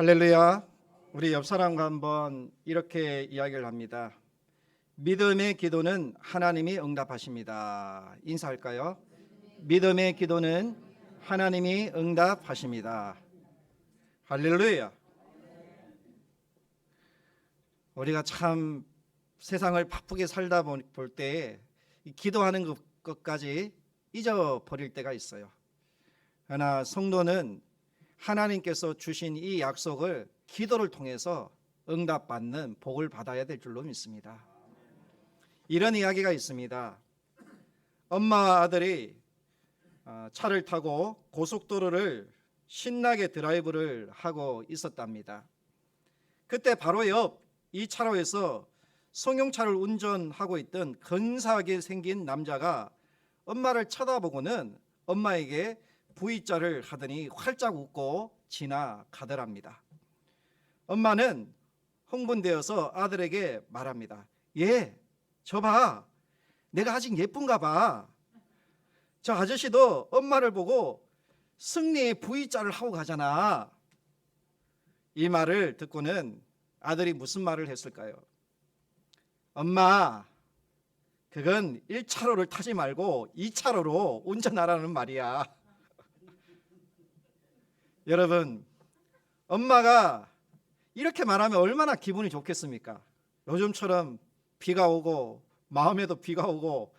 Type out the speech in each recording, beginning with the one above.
할렐루야. 우리 옆 사람과 한번 이렇게 이야기를 합니다. 믿음의 기도는 하나님이 응답하십니다. 인사할까요? 믿음의 기도는 하나님이 응답하십니다. 할렐루야. 우리가 참 세상을 바쁘게 살다 볼 때 기도하는 것까지 잊어버릴 때가 있어요. 그러나 성도는 하나님께서 주신 이 약속을 기도를 통해서 응답받는 복을 받아야 될 줄로 믿습니다. 이런 이야기가 있습니다. 엄마와 아들이 차를 타고 고속도로를 신나게 드라이브를 하고 있었답니다. 그때 바로 옆 이 차로에서 승용차를 운전하고 있던 근사하게 생긴 남자가 엄마를 쳐다보고는 엄마에게 V자를 하더니 활짝 웃고 지나가더랍니다. 엄마는 흥분되어서 아들에게 말합니다. 저 봐. 내가 아직 예쁜가 봐. 저 아저씨도 엄마를 보고 승리의 V자를 하고 가잖아. 이 말을 듣고는 아들이 무슨 말을 했을까요? 엄마, 그건 1차로를 타지 말고 2차로로 운전하라는 말이야. 여러분, 엄마가 이렇게 말하면 얼마나 기분이 좋겠습니까? 요즘처럼 비가 오고 마음에도 비가 오고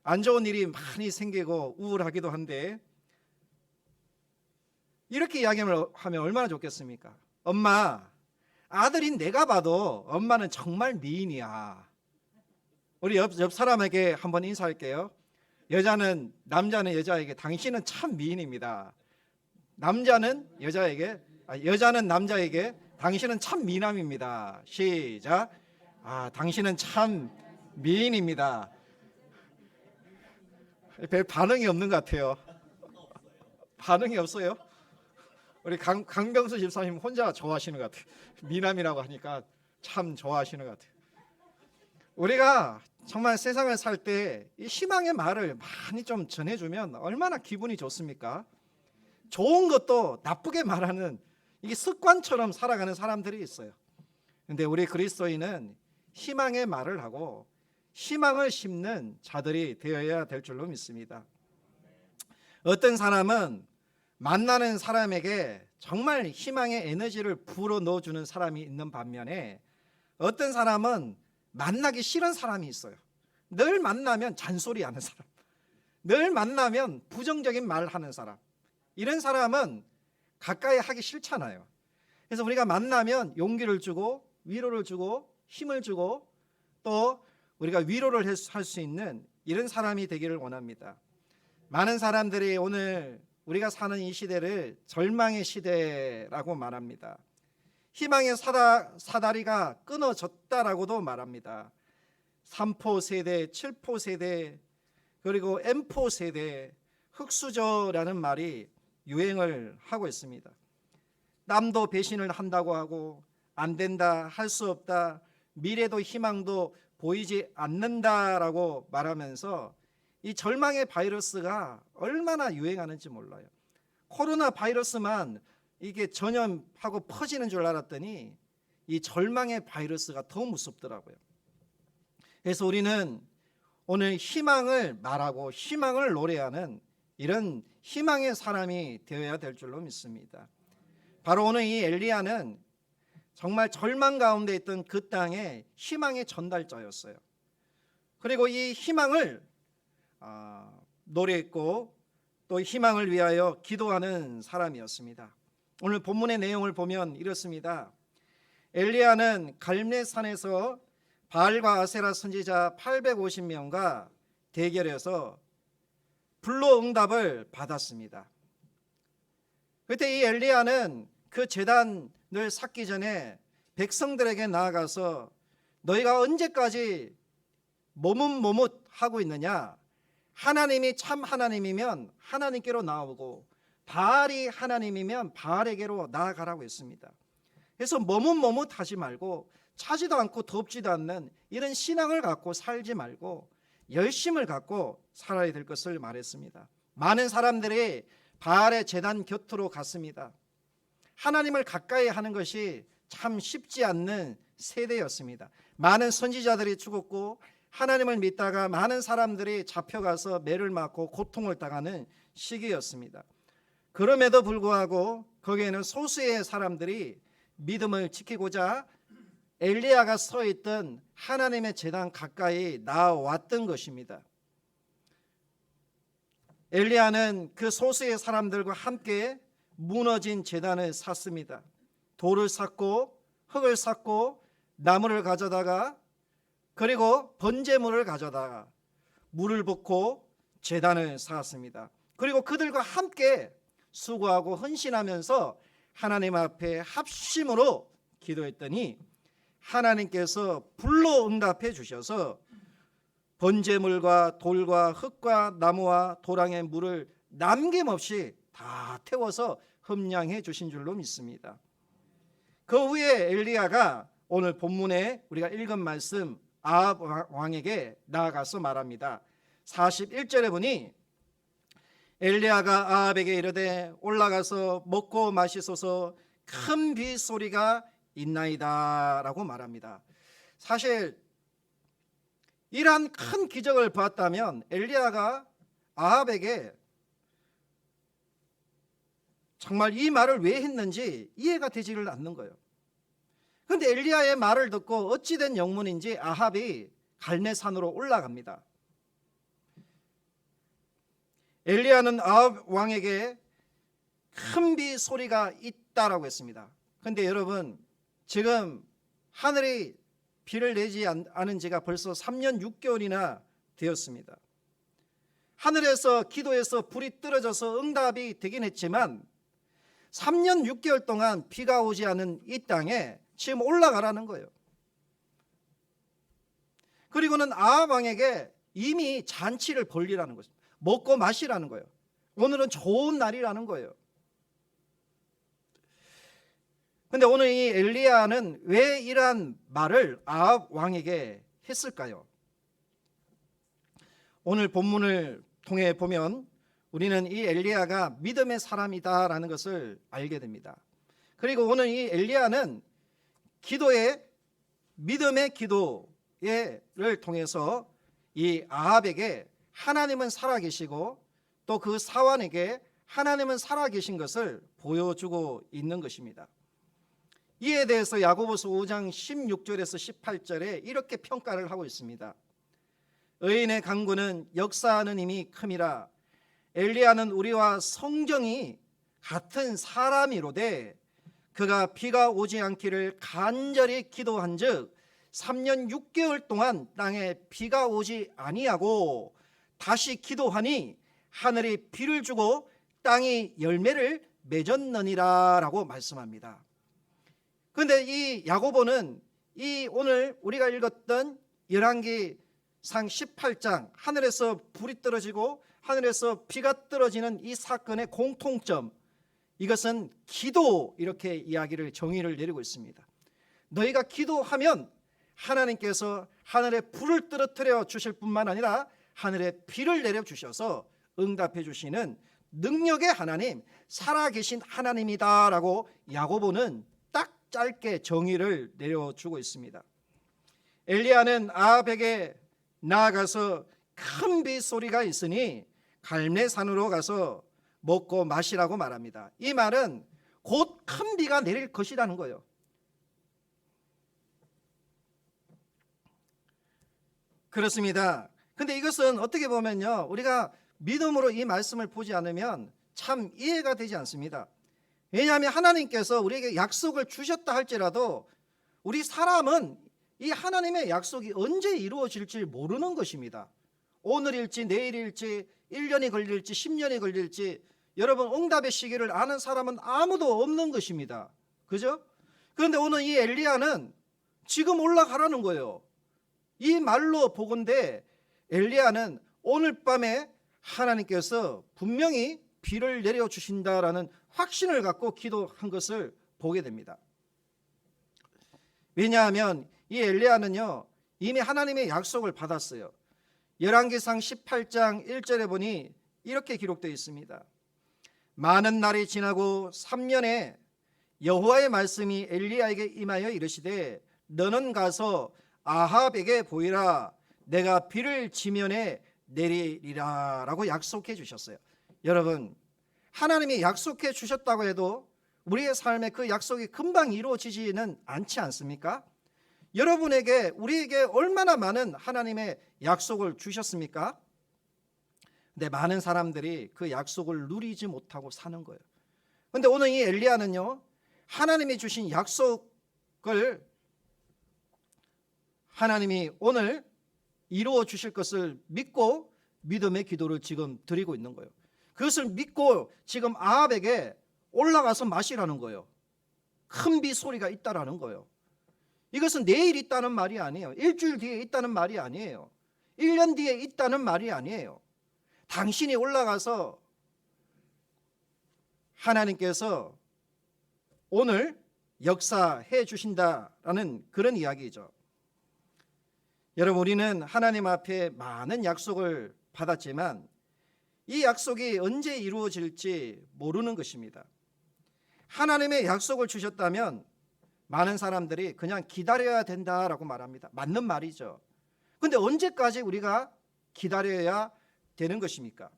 안 좋은 일이 많이 생기고 우울하기도 한데 이렇게 이야기하면 얼마나 좋겠습니까? 엄마, 아들인 내가 봐도 엄마는 정말 미인이야. 우리 옆 사람에게 한번 인사할게요. 남자는 여자에게 당신은 참 미인입니다. 남자는 여자는 남자에게 당신은 참 미남입니다. 시작. 당신은 참 미인입니다. 별 반응이 없는 것 같아요. 반응이 없어요? 우리 강병수 집사님 혼자 좋아하시는 것 같아요. 미남이라고 하니까 참 좋아하시는 것 같아요. 우리가 정말 세상을 살 때 이 희망의 말을 많이 좀 전해주면 얼마나 기분이 좋습니까? 좋은 것도 나쁘게 말하는 이게 습관처럼 살아가는 사람들이 있어요. 그런데 우리 그리스도인은 희망의 말을 하고 희망을 심는 자들이 되어야 될 줄로 믿습니다. 어떤 사람은 만나는 사람에게 정말 희망의 에너지를 불어 넣어주는 사람이 있는 반면에 어떤 사람은 만나기 싫은 사람이 있어요. 늘 만나면 잔소리하는 사람, 늘 만나면 부정적인 말 하는 사람, 이런 사람은 가까이 하기 싫잖아요. 그래서 우리가 만나면 용기를 주고 위로를 주고 힘을 주고 또 우리가 위로를 할 수 있는 이런 사람이 되기를 원합니다. 많은 사람들이 오늘 우리가 사는 이 시대를 절망의 시대라고 말합니다. 희망의 사다리가 끊어졌다라고도 말합니다. 3포 세대, 7포 세대, 그리고 M4 세대, 흙수저라는 말이 유행을 하고 있습니다. 남도 배신을 한다고 하고 안 된다, 할 수 없다, 미래도 희망도 보이지 않는다라고 말하면서 이 절망의 바이러스가 얼마나 유행하는지 몰라요. 코로나 바이러스만 이게 전염하고 퍼지는 줄 알았더니 이 절망의 바이러스가 더 무섭더라고요. 그래서 우리는 오늘 희망을 말하고 희망을 노래하는 이런 희망의 사람이 되어야 될 줄로 믿습니다. 바로 오늘 이 엘리야는 정말 절망 가운데 있던 그 땅에 희망의 전달자였어요. 그리고 이 희망을 노래했고 또 희망을 위하여 기도하는 사람이었습니다. 오늘 본문의 내용을 보면 이렇습니다. 엘리야는 갈멜산에서 바알과 아세라 선지자 850명과 대결해서 불로응답을 받았습니다. 그때 이 엘리야는 그 제단을 쌓기 전에 백성들에게 나아가서 너희가 언제까지 머뭇머뭇하고 있느냐? 하나님이 참 하나님이면 하나님께로 나오고 바알이 하나님이면 바알에게로 나아가라고 했습니다. 그래서 머뭇머뭇하지 말고 차지도 않고 덥지도 않는 이런 신앙을 갖고 살지 말고 열심을 갖고 살아야 될 것을 말했습니다. 많은 사람들이 바알의 제단 곁으로 갔습니다. 하나님을 가까이 하는 것이 참 쉽지 않는 세대였습니다. 많은 선지자들이 죽었고 하나님을 믿다가 많은 사람들이 잡혀가서 매를 맞고 고통을 당하는 시기였습니다. 그럼에도 불구하고 거기에는 소수의 사람들이 믿음을 지키고자 엘리야가 서 있던 하나님의 제단 가까이 나왔던 것입니다. 엘리야는 그 소수의 사람들과 함께 무너진 제단을 샀습니다. 돌을 샀고 흙을 샀고 나무를 가져다가 그리고 번제물을 가져다가 물을 붓고 제단을 쌓았습니다. 그리고 그들과 함께 수고하고 헌신하면서 하나님 앞에 합심으로 기도했더니 하나님께서 불로 응답해 주셔서 번제물과 돌과 흙과 나무와 도랑의 물을 남김없이 다 태워서 흠량해 주신 줄로 믿습니다. 그 후에 엘리야가 오늘 본문에 우리가 읽은 말씀 아합 왕에게 나아가서 말합니다. 41절에 보니 엘리야가 아합에게 이르되 올라가서 먹고 마시소서 큰 빗소리가 있나이다 라고 말합니다. 사실 이러한 큰 기적을 봤다면 엘리야가 아합에게 정말 이 말을 왜 했는지 이해가 되지를 않는 거예요. 그런데 엘리야의 말을 듣고 어찌된 영문인지 아합이 갈매산으로 올라갑니다. 엘리야는 아합 왕에게 큰 비 소리가 있다라고 했습니다. 그런데 여러분 지금 하늘이 비를 내지 않은 지가 벌써 3년 6개월이나 되었습니다. 하늘에서 기도해서 불이 떨어져서 응답이 되긴 했지만 3년 6개월 동안 비가 오지 않은 이 땅에 지금 올라가라는 거예요. 그리고는 아합 왕에게 이미 잔치를 벌리라는 거죠. 먹고 마시라는 거예요. 오늘은 좋은 날이라는 거예요. 그런데 오늘 이 엘리야는 왜 이러한 말을 아합 왕에게 했을까요? 오늘 본문을 통해 보면 우리는 이 엘리야가 믿음의 사람이다라는 것을 알게 됩니다. 그리고 오늘 이 엘리야는 믿음의 기도를 통해서 이 아합에게 하나님은 살아계시고 또 그 사환에게 하나님은 살아계신 것을 보여주고 있는 것입니다. 이에 대해서 야고보서 5장 16절에서 18절에 이렇게 평가를 하고 있습니다. 의인의 강구는 역사하는 힘이 큼이라. 엘리야는 우리와 성정이 같은 사람이로되 그가 비가 오지 않기를 간절히 기도한즉 3년 6개월 동안 땅에 비가 오지 아니하고 다시 기도하니 하늘이 비를 주고 땅이 열매를 맺었느니라 라고 말씀합니다. 그런데 이 야고보는 이 오늘 우리가 읽었던 열왕기상 18장 하늘에서 불이 떨어지고 하늘에서 비가 떨어지는 이 사건의 공통점, 이것은 기도, 이렇게 이야기를 정의를 내리고 있습니다. 너희가 기도하면 하나님께서 하늘에 불을 떨어뜨려 주실 뿐만 아니라 하늘에 비를 내려 주셔서 응답해 주시는 능력의 하나님, 살아계신 하나님이다라고 야고보는 딱 짧게 정의를 내려주고 있습니다. 엘리야는 아합에게 나아가서 큰 빗소리가 있으니 갈매산으로 가서 먹고 마시라고 말합니다. 이 말은 곧 큰 비가 내릴 것이라는 거예요. 그렇습니다. 근데 이것은 어떻게 보면요, 우리가 믿음으로 이 말씀을 보지 않으면 참 이해가 되지 않습니다. 왜냐하면 하나님께서 우리에게 약속을 주셨다 할지라도 우리 사람은 이 하나님의 약속이 언제 이루어질지 모르는 것입니다. 오늘일지 내일일지 1년이 걸릴지 10년이 걸릴지 여러분 응답의 시기를 아는 사람은 아무도 없는 것입니다. 그죠? 그런데 오늘 이 엘리야는 지금 올라가라는 거예요. 이 말로 보건대 엘리야는 오늘 밤에 하나님께서 분명히 비를 내려주신다라는 확신을 갖고 기도한 것을 보게 됩니다. 왜냐하면 이 엘리야는요 이미 하나님의 약속을 받았어요. 열왕기상 18장 1절에 보니 이렇게 기록되어 있습니다. 많은 날이 지나고 3년에 여호와의 말씀이 엘리야에게 임하여 이르시되 너는 가서 아합에게 보이라. 내가 비를 지면에 내리리라 라고 약속해 주셨어요. 여러분, 하나님이 약속해 주셨다고 해도 우리의 삶에 그 약속이 금방 이루어지지는 않지 않습니까? 여러분에게, 우리에게 얼마나 많은 하나님의 약속을 주셨습니까? 근데 많은 사람들이 그 약속을 누리지 못하고 사는 거예요. 근데 오늘 이 엘리야는요, 하나님이 주신 약속을 하나님이 오늘 이루어 주실 것을 믿고 믿음의 기도를 지금 드리고 있는 거예요. 그것을 믿고 지금 아합에게 올라가서 마시라는 거예요. 큰 비 소리가 있다라는 거예요. 이것은 내일 있다는 말이 아니에요. 일주일 뒤에 있다는 말이 아니에요. 1년 뒤에 있다는 말이 아니에요. 당신이 올라가서 하나님께서 오늘 역사해 주신다라는 그런 이야기죠. 여러분, 우리는 하나님 앞에 많은 약속을 받았지만 이 약속이 언제 이루어질지 모르는 것입니다. 하나님의 약속을 주셨다면 많은 사람들이 그냥 기다려야 된다라고 말합니다. 맞는 말이죠. 그런데 언제까지 우리가 기다려야 되는 것입니까?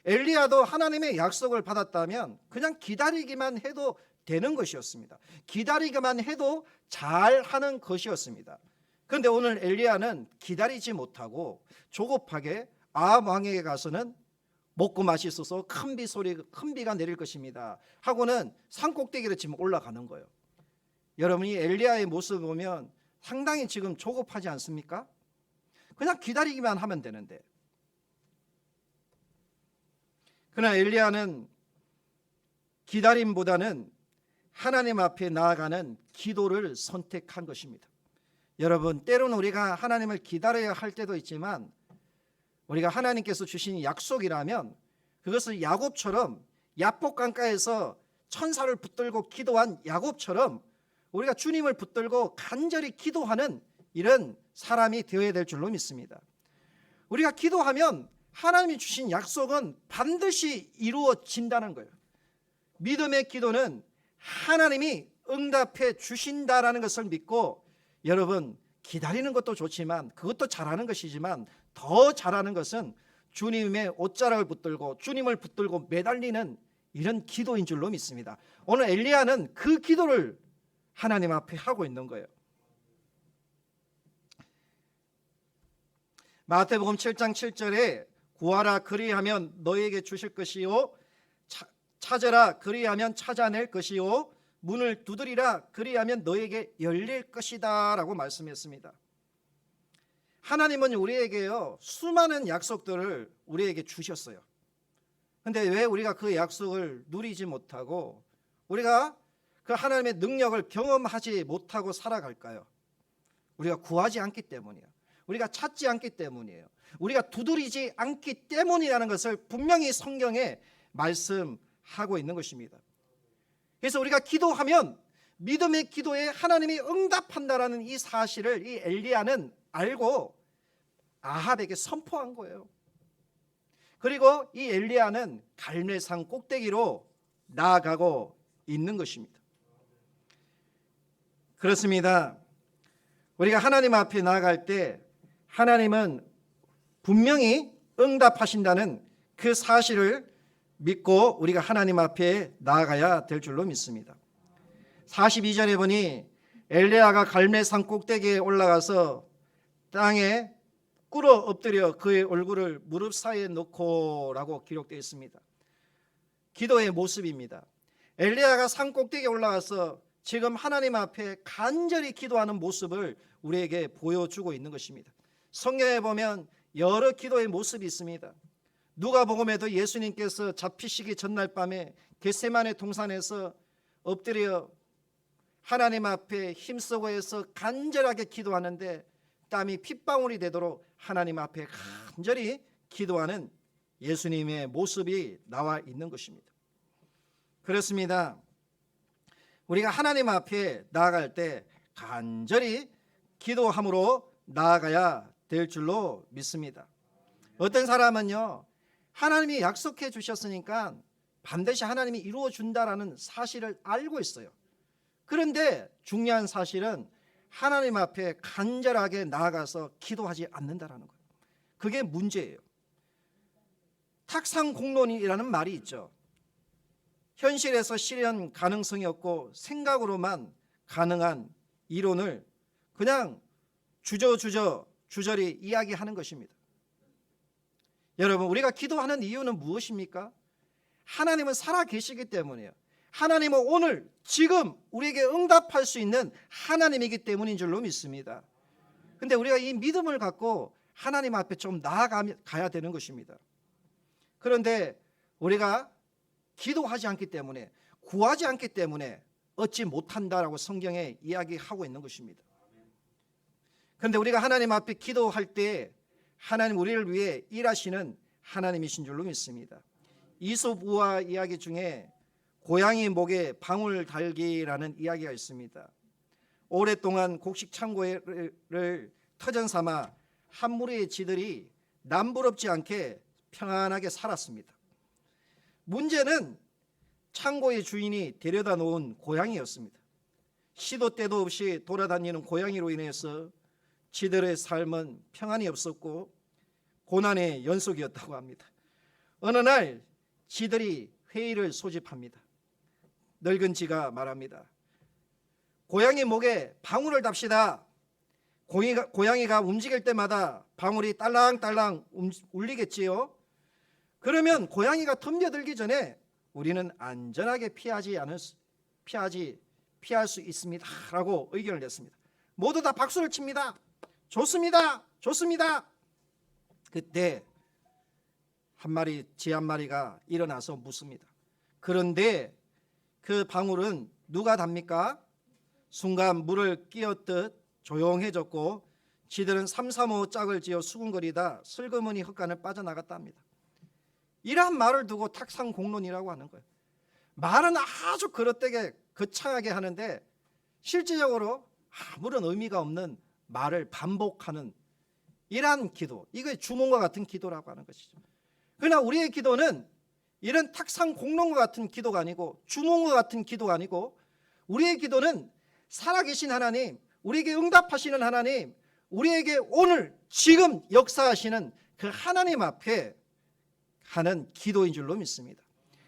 엘리야도 하나님의 약속을 받았다면 그냥 기다리기만 해도 되는 것이었습니다. 기다리기만 해도 잘하는 것이었습니다. 그런데 오늘 엘리야는 기다리지 못하고 조급하게 아합 왕에게 가서는 먹고 마시소서, 큰 비가 내릴 것입니다 하고는 산꼭대기로 지금 올라가는 거예요. 여러분이 엘리야의 모습을 보면 상당히 지금 조급하지 않습니까? 그냥 기다리기만 하면 되는데. 그러나 엘리야는 기다림보다는 하나님 앞에 나아가는 기도를 선택한 것입니다. 여러분, 때로는 우리가 하나님을 기다려야 할 때도 있지만 우리가 하나님께서 주신 약속이라면 그것을 야곱처럼 야복 강가에서 천사를 붙들고 기도한 야곱처럼 우리가 주님을 붙들고 간절히 기도하는 이런 사람이 되어야 될 줄로 믿습니다. 우리가 기도하면 하나님이 주신 약속은 반드시 이루어진다는 거예요. 믿음의 기도는 하나님이 응답해 주신다라는 것을 믿고, 여러분, 기다리는 것도 좋지만 그것도 잘하는 것이지만 더 잘하는 것은 주님의 옷자락을 붙들고 주님을 붙들고 매달리는 이런 기도인 줄로 믿습니다. 오늘 엘리야는 그 기도를 하나님 앞에 하고 있는 거예요. 마태복음 7장 7절에 구하라 그리하면 너에게 주실 것이요, 찾으라 그리하면 찾아낼 것이요, 문을 두드리라 그리하면 너에게 열릴 것이다 라고 말씀했습니다. 하나님은 우리에게요, 수많은 약속들을 우리에게 주셨어요. 그런데 왜 우리가 그 약속을 누리지 못하고 우리가 그 하나님의 능력을 경험하지 못하고 살아갈까요? 우리가 구하지 않기 때문이에요. 우리가 찾지 않기 때문이에요. 우리가 두드리지 않기 때문이라는 것을 분명히 성경에 말씀하고 있는 것입니다. 그래서 우리가 기도하면 믿음의 기도에 하나님이 응답한다라는 이 사실을 이 엘리야는 알고 아합에게 선포한 거예요. 그리고 이 엘리야는 갈멜산 꼭대기로 나아가고 있는 것입니다. 그렇습니다. 우리가 하나님 앞에 나아갈 때 하나님은 분명히 응답하신다는 그 사실을 믿고 우리가 하나님 앞에 나아가야 될 줄로 믿습니다. 42절에 보니 엘리야가 갈멜산 꼭대기에 올라가서 땅에 꿇어 엎드려 그의 얼굴을 무릎 사이에 놓고 라고 기록되어 있습니다. 기도의 모습입니다. 엘리야가 산 꼭대기에 올라가서 지금 하나님 앞에 간절히 기도하는 모습을 우리에게 보여주고 있는 것입니다. 성경에 보면 여러 기도의 모습이 있습니다. 누가복음에도 예수님께서 잡히시기 전날 밤에 겟세마네 동산에서 엎드려 하나님 앞에 힘쓰고 해서 간절하게 기도하는데 땀이 핏방울이 되도록 하나님 앞에 간절히 기도하는 예수님의 모습이 나와 있는 것입니다. 그렇습니다. 우리가 하나님 앞에 나아갈 때 간절히 기도함으로 나아가야 될 줄로 믿습니다. 어떤 사람은요, 하나님이 약속해 주셨으니까 반드시 하나님이 이루어 준다라는 사실을 알고 있어요. 그런데 중요한 사실은 하나님 앞에 간절하게 나아가서 기도하지 않는다라는 거예요. 그게 문제예요. 탁상공론이라는 말이 있죠. 현실에서 실현 가능성이 없고 생각으로만 가능한 이론을 그냥 주저리 이야기하는 것입니다. 여러분, 우리가 기도하는 이유는 무엇입니까? 하나님은 살아계시기 때문이에요. 하나님은 오늘 지금 우리에게 응답할 수 있는 하나님이기 때문인 줄로 믿습니다. 그런데 우리가 이 믿음을 갖고 하나님 앞에 좀 나아가야 되는 것입니다. 그런데 우리가 기도하지 않기 때문에, 구하지 않기 때문에 얻지 못한다라고 성경에 이야기하고 있는 것입니다. 그런데 우리가 하나님 앞에 기도할 때 하나님 우리를 위해 일하시는 하나님이신 줄로 믿습니다. 이솝 우화 이야기 중에 고양이 목에 방울 달기라는 이야기가 있습니다. 오랫동안 곡식 창고를 터전 삼아 한 무리의 쥐들이 남부럽지 않게 평안하게 살았습니다. 문제는 창고의 주인이 데려다 놓은 고양이였습니다. 시도 때도 없이 돌아다니는 고양이로 인해서 쥐들의 삶은 평안이 없었고 고난의 연속이었다고 합니다. 어느 날 쥐들이 회의를 소집합니다. 늙은 쥐가 말합니다. 고양이 목에 방울을 답시다. 고양이가 움직일 때마다 방울이 딸랑딸랑 울리겠지요. 그러면 고양이가 덤벼들기 전에 우리는 안전하게 피할 수 있습니다 라고 의견을 냈습니다. 모두 다 박수를 칩니다. 좋습니다. 좋습니다. 그때 쥐 한 마리가 일어나서 묻습니다. 그런데 그 방울은 누가 답니까? 순간 물을 끼얹듯 조용해졌고 쥐들은 삼삼오오 짝을 지어 수군거리다 슬그머니 흙간을 빠져나갔다 합니다. 이러한 말을 두고 탁상공론이라고 하는 거예요. 말은 아주 그릇되게 거창하게 하는데 실질적으로 아무런 의미가 없는 말을 반복하는 이러한 기도, 이게 주몽과 같은 기도라고 하는 것이죠. 그러나 우리의 기도는 이런 탁상공론과 같은 기도가 아니고 주몽과 같은 기도가 아니고 우리의 기도는 살아계신 하나님, 우리에게 응답하시는 하나님, 우리에게 오늘 지금 역사하시는 그 하나님 앞에 하는 기도인 줄로 믿습니다.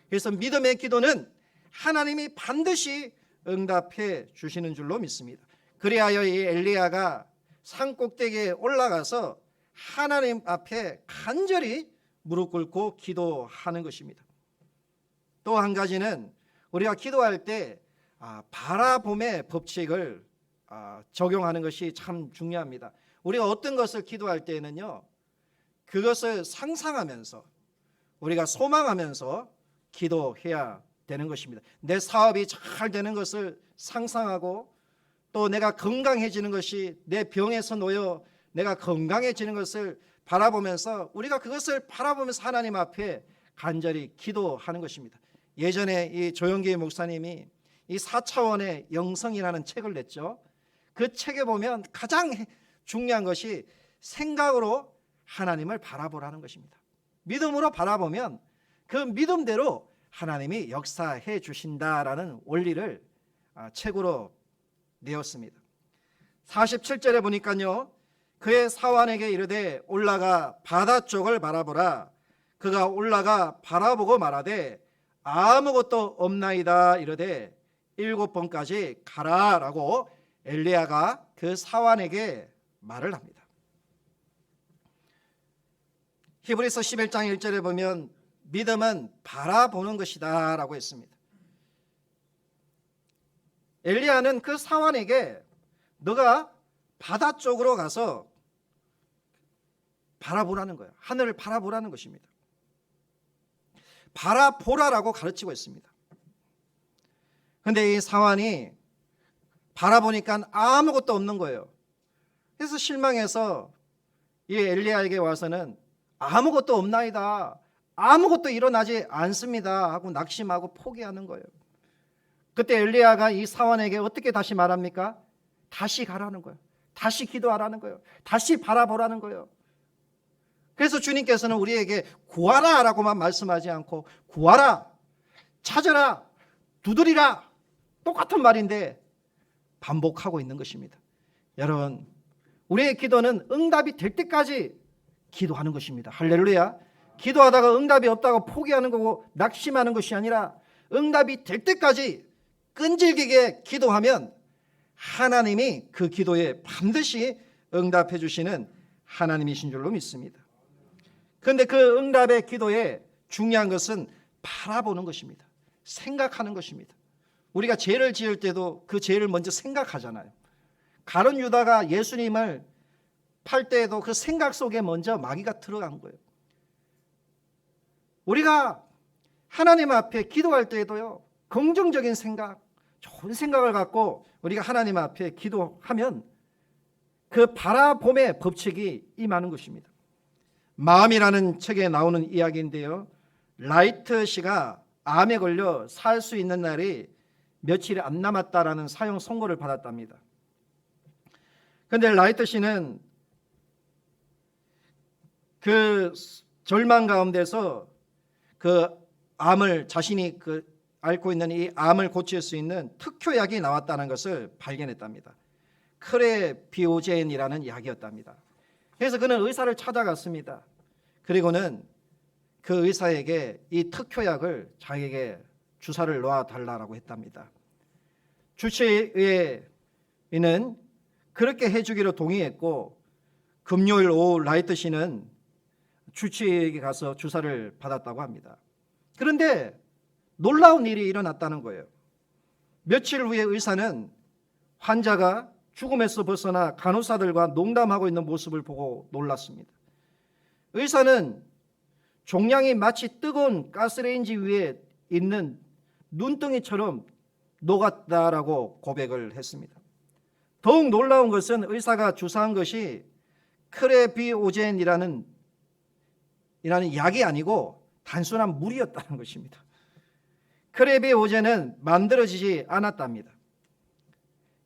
그래서 믿음의 기도는 하나님이 반드시 응답해 주시는 줄로 믿습니다. 그리하여 이 엘리야가 산 꼭대기에 올라가서 하나님 앞에 간절히 무릎 꿇고 기도하는 것입니다. 또 한 가지는 우리가 기도할 때 바라봄의 법칙을 적용하는 것이 참 중요합니다. 우리가 어떤 것을 기도할 때에는요, 그것을 상상하면서 우리가 소망하면서 기도해야 되는 것입니다. 내 사업이 잘 되는 것을 상상하고 또 내가 건강해지는 것이 내 병에서 놓여 내가 건강해지는 것을 바라보면서 우리가 그것을 바라보면서 하나님 앞에 간절히 기도하는 것입니다. 예전에 이 조영기 목사님이 이 4차원의 영성이라는 책을 냈죠. 그 책에 보면 가장 중요한 것이 생각으로 하나님을 바라보라는 것입니다. 믿음으로 바라보면 그 믿음대로 하나님이 역사해 주신다라는 원리를 책으로 내었습니다. 47절에 보니까요, 그의 사환에게 이르되 올라가 바다 쪽을 바라보라. 그가 올라가 바라보고 말하되 아무것도 없나이다 이르되 7번까지 가라라고 엘리야가 그 사환에게 말을 합니다. 히브리서 11장 1절에 보면 믿음은 바라보는 것이다 라고 했습니다. 엘리야는 그 사환에게 너가 바다 쪽으로 가서 바라보라는 거예요. 하늘을 바라보라는 것입니다. 바라보라라고 가르치고 있습니다. 그런데 이 사환이 바라보니까 아무것도 없는 거예요. 그래서 실망해서 이 엘리야에게 와서는 아무것도 없나이다, 아무것도 일어나지 않습니다 하고 낙심하고 포기하는 거예요. 그때 엘리야가 이 사환에게 어떻게 다시 말합니까? 다시 가라는 거예요. 다시 기도하라는 거예요. 다시 바라보라는 거예요. 그래서 주님께서는 우리에게 구하라 라고만 말씀하지 않고 구하라, 찾아라, 두드리라, 똑같은 말인데 반복하고 있는 것입니다. 여러분, 우리의 기도는 응답이 될 때까지 기도하는 것입니다. 할렐루야. 기도하다가 응답이 없다고 포기하는 거고 낙심하는 것이 아니라 응답이 될 때까지 끈질기게 기도하면 하나님이 그 기도에 반드시 응답해 주시는 하나님이신 줄로 믿습니다. 그런데 그 응답의 기도에 중요한 것은 바라보는 것입니다. 생각하는 것입니다. 우리가 죄를 지을 때도 그 죄를 먼저 생각하잖아요. 가룟 유다가 예수님을 팔 때에도 그 생각 속에 먼저 마귀가 들어간 거예요. 우리가 하나님 앞에 기도할 때에도요, 긍정적인 생각, 좋은 생각을 갖고 우리가 하나님 앞에 기도하면 그 바라봄의 법칙이 임하는 것입니다. 마음이라는 책에 나오는 이야기인데요, 라이트 씨가 암에 걸려 살 수 있는 날이 며칠이 안 남았다라는 사형 선고를 받았답니다. 그런데 라이트 씨는 그 절망 가운데서 그 암을, 자신이 앓고 있는 이 암을 고칠 수 있는 특효약이 나왔다는 것을 발견했답니다. 크레비오젠이라는 약이었답니다. 그래서 그는 의사를 찾아갔습니다. 그리고는 그 의사에게 이 특효약을 자기에게 주사를 놔달라고 했답니다. 주치의는 그렇게 해주기로 동의했고, 금요일 오후 라이트 씨는 주치의에게 가서 주사를 받았다고 합니다. 그런데 놀라운 일이 일어났다는 거예요. 며칠 후에 의사는 환자가 죽음에서 벗어나 간호사들과 농담하고 있는 모습을 보고 놀랐습니다. 의사는 종양이 마치 뜨거운 가스레인지 위에 있는 눈덩이처럼 녹았다라고 고백을 했습니다. 더욱 놀라운 것은 의사가 주사한 것이 크레비오젠이라는 약이 아니고 단순한 물이었다는 것입니다. 크레비오젠은 만들어지지 않았답니다.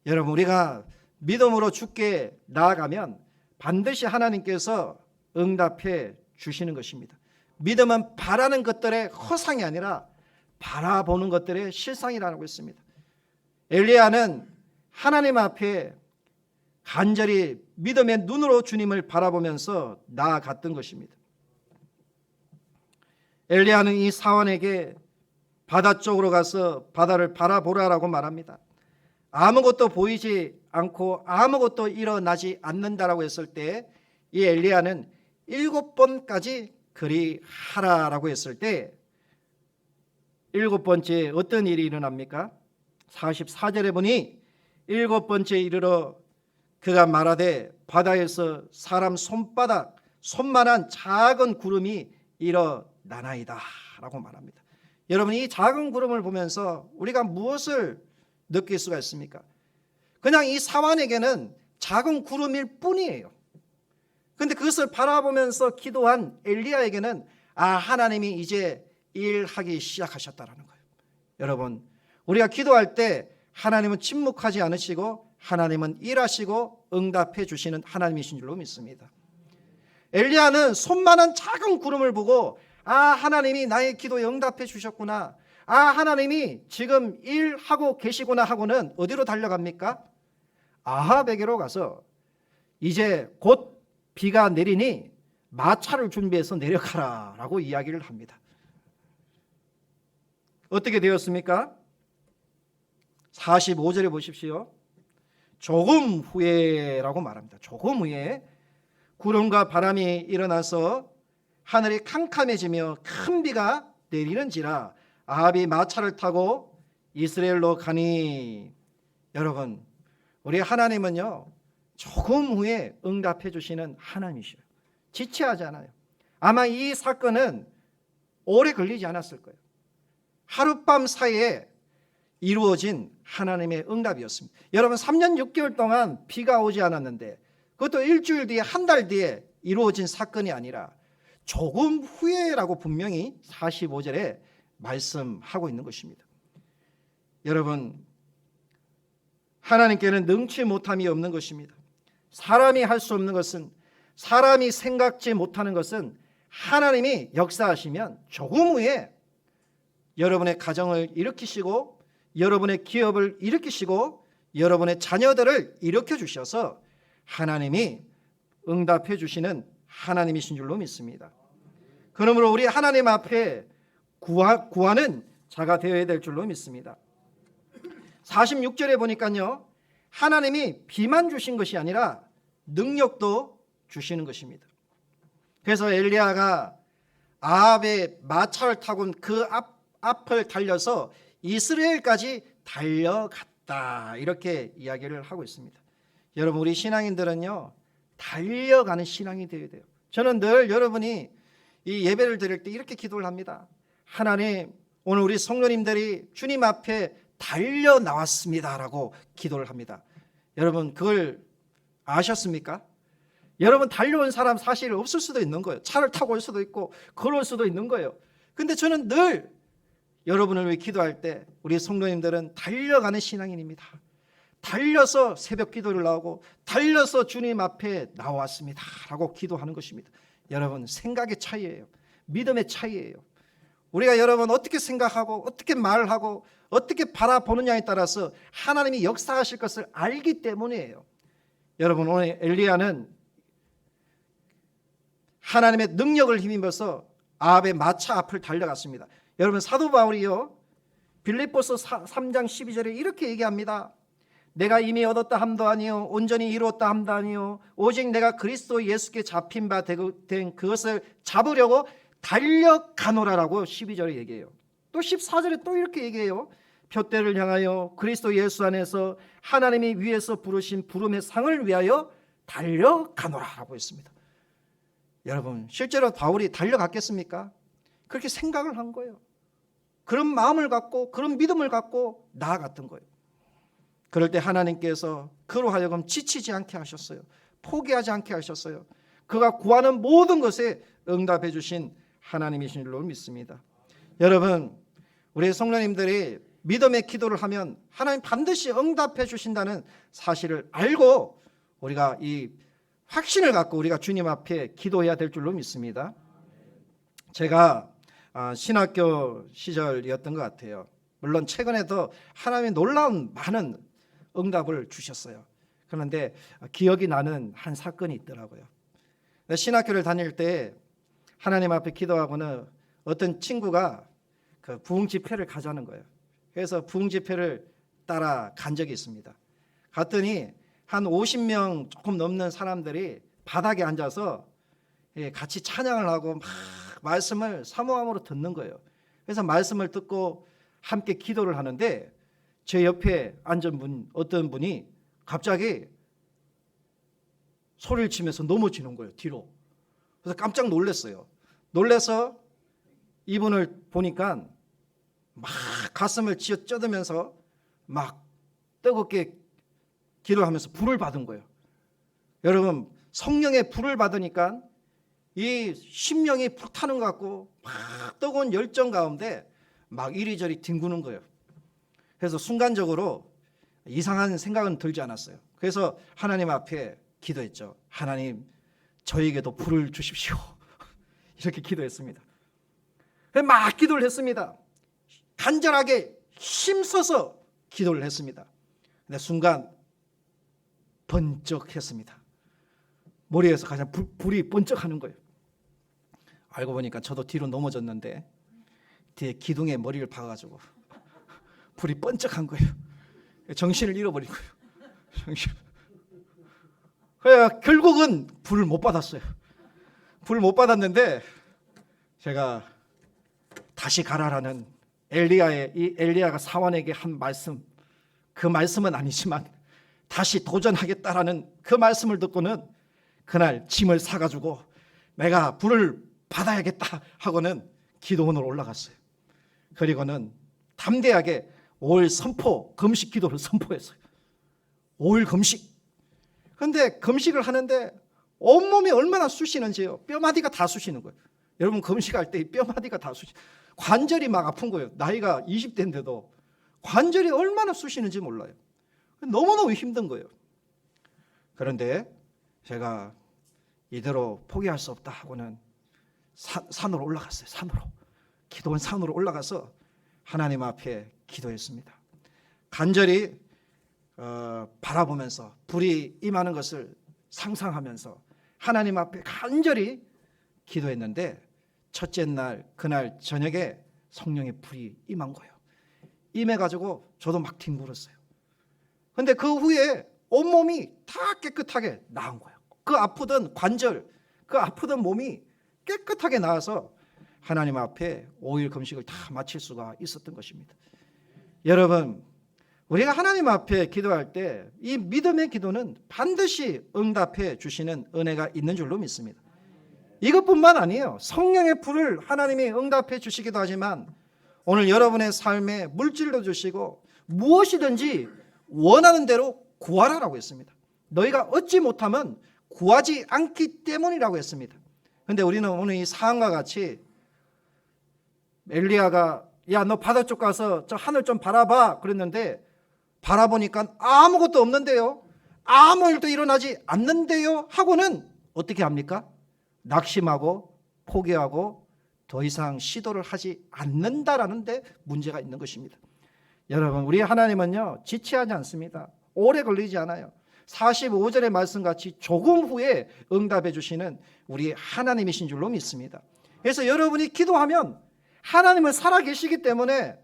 여러분, 우리가 믿음으로 주께 나아가면 반드시 하나님께서 응답해 주시는 것입니다. 믿음은 바라는 것들의 허상이 아니라 바라보는 것들의 실상이라고 했습니다. 엘리야는 하나님 앞에 간절히 믿음의 눈으로 주님을 바라보면서 나아갔던 것입니다. 엘리야는 이 사환에게 바다 쪽으로 가서 바다를 바라보라라고 말합니다. 아무것도 보이지 않고 아무것도 일어나지 않는다라고 했을 때 이 엘리야는 7번까지 그리 하라라고 했을 때 7번째 어떤 일이 일어납니까? 44절에 보니 7번째 이르러 그가 말하되 바다에서 사람 손만한 작은 구름이 일어나나이다 라고 말합니다. 여러분, 이 작은 구름을 보면서 우리가 무엇을 느낄 수가 있습니까? 그냥 이 사환에게는 작은 구름일 뿐이에요. 그런데 그것을 바라보면서 기도한 엘리야에게는 하나님이 이제 일하기 시작하셨다라는 거예요. 여러분, 우리가 기도할 때 하나님은 침묵하지 않으시고 하나님은 일하시고 응답해 주시는 하나님이신 줄로 믿습니다. 엘리야는 손만한 작은 구름을 보고 하나님이 나의 기도에 응답해 주셨구나, 하나님이 지금 일하고 계시구나 하고는 어디로 달려갑니까? 아합에게로 가서 이제 곧 비가 내리니 마차를 준비해서 내려가라 라고 이야기를 합니다. 어떻게 되었습니까? 45절에 보십시오. 조금 후에라고 말합니다. 조금 후에 구름과 바람이 일어나서 하늘이 캄캄해지며 큰 비가 내리는지라 아합이 마차를 타고 이스라엘로 가니. 여러분, 우리 하나님은요, 조금 후에 응답해 주시는 하나님이시죠. 지체하지 않아요. 아마 이 사건은 오래 걸리지 않았을 거예요. 하룻밤 사이에 이루어진 하나님의 응답이었습니다. 여러분, 3년 6개월 동안 비가 오지 않았는데 그것도 일주일 뒤에, 한 달 뒤에 이루어진 사건이 아니라 조금 후에라고 분명히 45절에 말씀하고 있는 것입니다. 여러분, 하나님께는 능치 못함이 없는 것입니다. 사람이 할 수 없는 것은, 사람이 생각지 못하는 것은 하나님이 역사하시면 조금 후에 여러분의 가정을 일으키시고 여러분의 기업을 일으키시고 여러분의 자녀들을 일으켜 주셔서 하나님이 응답해 주시는 하나님이신 줄로 믿습니다. 그러므로 우리 하나님 앞에 구하는 자가 되어야 될 줄로 믿습니다. 46절에 보니까요, 하나님이 비만 주신 것이 아니라 능력도 주시는 것입니다. 그래서 엘리야가 아합의 마차를 타고 그 앞을 달려서 이스라엘까지 달려갔다, 이렇게 이야기를 하고 있습니다. 여러분, 우리 신앙인들은요, 달려가는 신앙이 되어야 돼요. 저는 늘 여러분이 이 예배를 드릴 때 이렇게 기도를 합니다. 하나님, 오늘 우리 성도님들이 주님 앞에 달려 나왔습니다라고 기도를 합니다. 여러분, 그걸 아셨습니까? 여러분, 달려온 사람 사실 없을 수도 있는 거예요. 차를 타고 올 수도 있고 걸어올 수도 있는 거예요. 근데 저는 늘 여러분을 위해 기도할 때 우리 성도님들은 달려가는 신앙인입니다. 달려서 새벽 기도를 나오고 달려서 주님 앞에 나왔습니다 라고 기도하는 것입니다. 여러분, 생각의 차이예요. 믿음의 차이예요. 우리가 여러분 어떻게 생각하고 어떻게 말하고 어떻게 바라보느냐에 따라서 하나님이 역사하실 것을 알기 때문이에요. 여러분, 오늘 엘리야는 하나님의 능력을 힘입어서 아합의 마차 앞을 달려갔습니다. 여러분, 사도 바울이요, 빌립보서 3장 12절에 이렇게 얘기합니다. 내가 이미 얻었다 함도 아니요 온전히 이루었다 함도 아니요 오직 내가 그리스도 예수께 잡힌 바 된 그것을 잡으려고 달려가노라라고 12절에 얘기해요. 또 14절에 또 이렇게 얘기해요. 표대를 향하여 그리스도 예수 안에서 하나님이 위에서 부르신 부름의 상을 위하여 달려가노라라고 했습니다. 여러분, 실제로 바울이 달려갔겠습니까? 그렇게 생각을 한 거예요. 그런 마음을 갖고 그런 믿음을 갖고 나아갔던 거예요. 그럴 때 하나님께서 그로 하여금 지치지 않게 하셨어요. 포기하지 않게 하셨어요. 그가 구하는 모든 것에 응답해 주신 하나님이신 줄로 믿습니다. 여러분, 우리 성도님들이 믿음의 기도를 하면 하나님 반드시 응답해 주신다는 사실을 알고 우리가 이 확신을 갖고 우리가 주님 앞에 기도해야 될 줄로 믿습니다. 제가 신학교 시절이었던 것 같아요. 물론 최근에도 하나님이 놀라운 많은 응답을 주셨어요. 그런데 기억이 나는 한 사건이 있더라고요. 신학교를 다닐 때 하나님 앞에 기도하고는 어떤 친구가 그 부흥 집회를 가자는 거예요. 그래서 부흥 집회를 따라 간 적이 있습니다. 갔더니 한 50명 조금 넘는 사람들이 바닥에 앉아서 같이 찬양을 하고 막 말씀을 사모함으로 듣는 거예요. 그래서 말씀을 듣고 함께 기도를 하는데 제 옆에 앉은 어떤 분이 갑자기 소리를 치면서 넘어지는 거예요, 뒤로. 그래서 깜짝 놀랐어요. 놀라서 이분을 보니까 막 가슴을 쥐어쩌으면서 막 뜨겁게 기도하면서 불을 받은 거예요. 여러분, 성령의 불을 받으니까 이 심령이 불타는 것 같고 막 뜨거운 열정 가운데 막 이리저리 뒹구는 거예요. 그래서 순간적으로 이상한 생각은 들지 않았어요. 그래서 하나님 앞에 기도했죠. 하나님, 저에게도 불을 주십시오. 이렇게 기도했습니다. 막 기도를 했습니다. 간절하게 힘써서 기도를 했습니다. 근데 순간 번쩍했습니다. 머리에서 가장 불이 번쩍하는 거예요. 알고 보니까 저도 뒤로 넘어졌는데 뒤에 기둥에 머리를 박아가지고 불이 번쩍한 거예요. 정신을 잃어버린 거예요. 그래야 결국은 불을 못 받았어요. 불을 못 받았는데 제가 다시 가라라는 엘리야가 사환에게 한 말씀, 그 말씀은 아니지만 다시 도전하겠다라는 그 말씀을 듣고는 그날 짐을 사가지고 내가 불을 받아야겠다 하고는 기도원으로 올라갔어요. 그리고는 담대하게 5일 선포, 금식 기도를 선포했어요. 5일 금식. 그런데 금식을 하는데 온몸이 얼마나 쑤시는지요. 뼈마디가 다 쑤시는 거예요. 여러분, 금식할 때 뼈마디가 다 쑤시, 관절이 막 아픈 거예요. 나이가 20대인데도 관절이 얼마나 쑤시는지 몰라요. 너무너무 힘든 거예요. 그런데 제가 이대로 포기할 수 없다 하고는 산으로 올라갔어요. 산으로. 기도원 산으로 올라가서 하나님 앞에 기도했습니다. 간절히 바라보면서 불이 임하는 것을 상상하면서 하나님 앞에 간절히 기도했는데 첫째 날 그날 저녁에 성령의 불이 임한 거예요. 임해가지고 저도 막 뒹굴었어요. 근데 그 후에 온몸이 다 깨끗하게 나은 거예요. 그 아프던 관절, 그 아프던 몸이 깨끗하게 나아서 하나님 앞에 5일 금식을 다 마칠 수가 있었던 것입니다. 여러분, 우리가 하나님 앞에 기도할 때 이 믿음의 기도는 반드시 응답해 주시는 은혜가 있는 줄로 믿습니다. 이것뿐만 아니에요. 성령의 불을 하나님이 응답해 주시기도 하지만 오늘 여러분의 삶에 물질도 주시고 무엇이든지 원하는 대로 구하라고 했습니다. 너희가 얻지 못하면 구하지 않기 때문이라고 했습니다. 그런데 우리는 오늘 이 상황과 같이 엘리야가 야, 너 바다 쪽 가서 저 하늘 좀 바라봐 그랬는데 바라보니까 아무것도 없는데요, 아무 일도 일어나지 않는데요 하고는 어떻게 합니까? 낙심하고 포기하고 더 이상 시도를 하지 않는다라는 데 문제가 있는 것입니다. 여러분, 우리 하나님은요 지체하지 않습니다. 오래 걸리지 않아요. 45절의 말씀같이 조금 후에 응답해 주시는 우리 하나님이신 줄로 믿습니다. 그래서 여러분이 기도하면 하나님은 살아계시기 때문에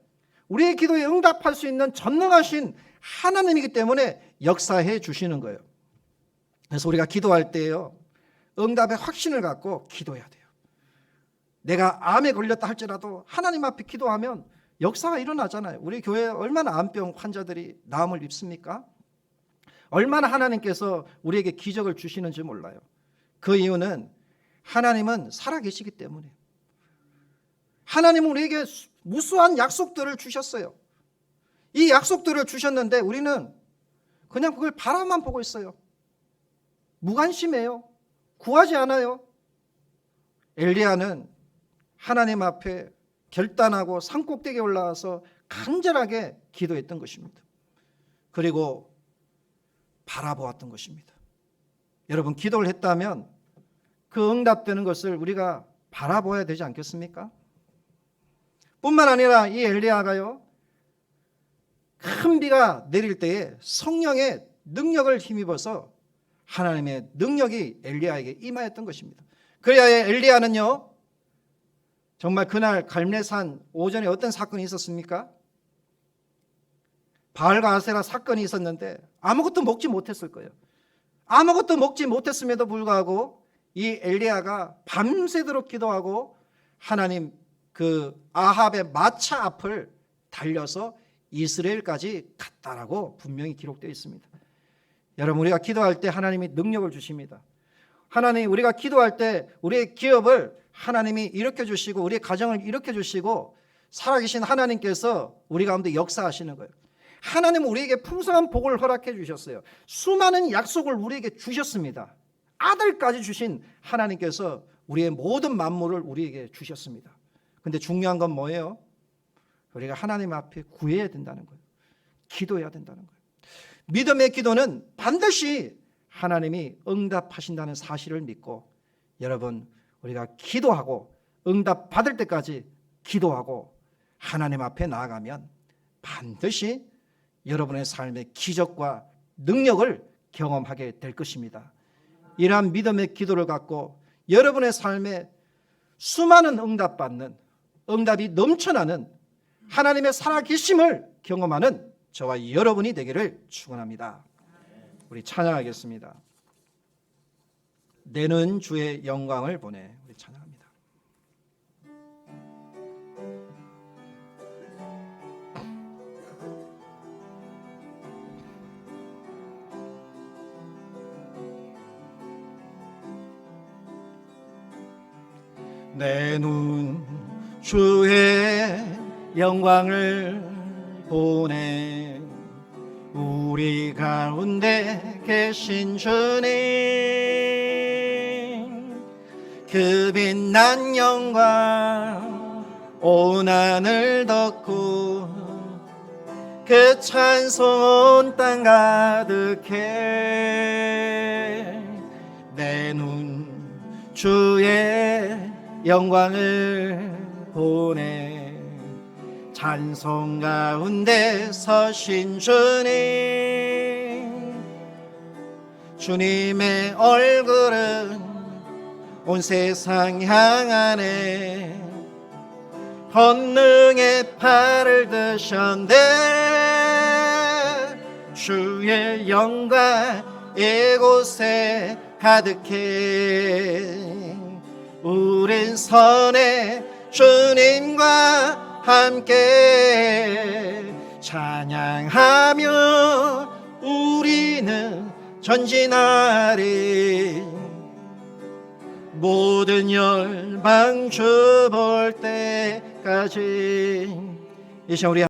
우리의 기도에 응답할 수 있는 전능하신 하나님이기 때문에 역사해 주시는 거예요. 그래서 우리가 기도할 때요 응답의 확신을 갖고 기도해야 돼요. 내가 암에 걸렸다 할지라도 하나님 앞에 기도하면 역사가 일어나잖아요. 우리 교회에 얼마나 암병 환자들이 나음을 입습니까? 얼마나 하나님께서 우리에게 기적을 주시는지 몰라요. 그 이유는 하나님은 살아계시기 때문에. 하나님은 우리에게 무수한 약속들을 주셨어요. 이 약속들을 주셨는데 우리는 그냥 그걸 바라만 보고 있어요. 무관심해요. 구하지 않아요. 엘리야는 하나님 앞에 결단하고 산꼭대기에 올라와서 간절하게 기도했던 것입니다. 그리고 바라보았던 것입니다. 여러분, 기도를 했다면 그 응답되는 것을 우리가 바라보아야 되지 않겠습니까? 뿐만 아니라 이 엘리야가요 큰 비가 내릴 때에 성령의 능력을 힘입어서 하나님의 능력이 엘리야에게 임하였던 것입니다. 그래야 엘리야는요 정말 그날 갈멜산 오전에 어떤 사건이 있었습니까? 바알과 아세라 사건이 있었는데 아무것도 먹지 못했을 거예요. 아무것도 먹지 못했음에도 불구하고 이 엘리야가 밤새도록 기도하고 하나님 그 아합의 마차 앞을 달려서 이스라엘까지 갔다라고 분명히 기록되어 있습니다. 여러분, 우리가 기도할 때 하나님이 능력을 주십니다. 하나님, 우리가 기도할 때 우리의 기업을 하나님이 일으켜 주시고 우리의 가정을 일으켜 주시고 살아계신 하나님께서 우리 가운데 역사하시는 거예요. 하나님은 우리에게 풍성한 복을 허락해 주셨어요. 수많은 약속을 우리에게 주셨습니다. 아들까지 주신 하나님께서 우리의 모든 만물을 우리에게 주셨습니다. 근데 중요한 건 뭐예요? 우리가 하나님 앞에 구해야 된다는 거예요. 기도해야 된다는 거예요. 믿음의 기도는 반드시 하나님이 응답하신다는 사실을 믿고 여러분, 우리가 기도하고 응답 받을 때까지 기도하고 하나님 앞에 나아가면 반드시 여러분의 삶의 기적과 능력을 경험하게 될 것입니다. 이러한 믿음의 기도를 갖고 여러분의 삶에 수많은 응답받는, 응답이 넘쳐나는 하나님의 살아계심을 경험하는 저와 여러분이 되기를 축원합니다. 우리 찬양하겠습니다. 내는 주의 영광을 보내. 우리 찬양합니다. 내 눈 주의 영광을 보내. 우리 가운데 계신 주님, 그 빛난 영광 온 하늘 덮고 그 찬송 온 땅 가득해. 내 눈 주의 영광을 보내. 찬송 가운데 서신 주님, 주님의 얼굴은 온 세상 향하네. 권능의 팔을 드셨네. 주의 영광 이곳에 가득해. 우린 선해 주님과 함께 찬양하며 우리는 전진하리. 모든 열방 주 볼 때까지. 이 시간 우리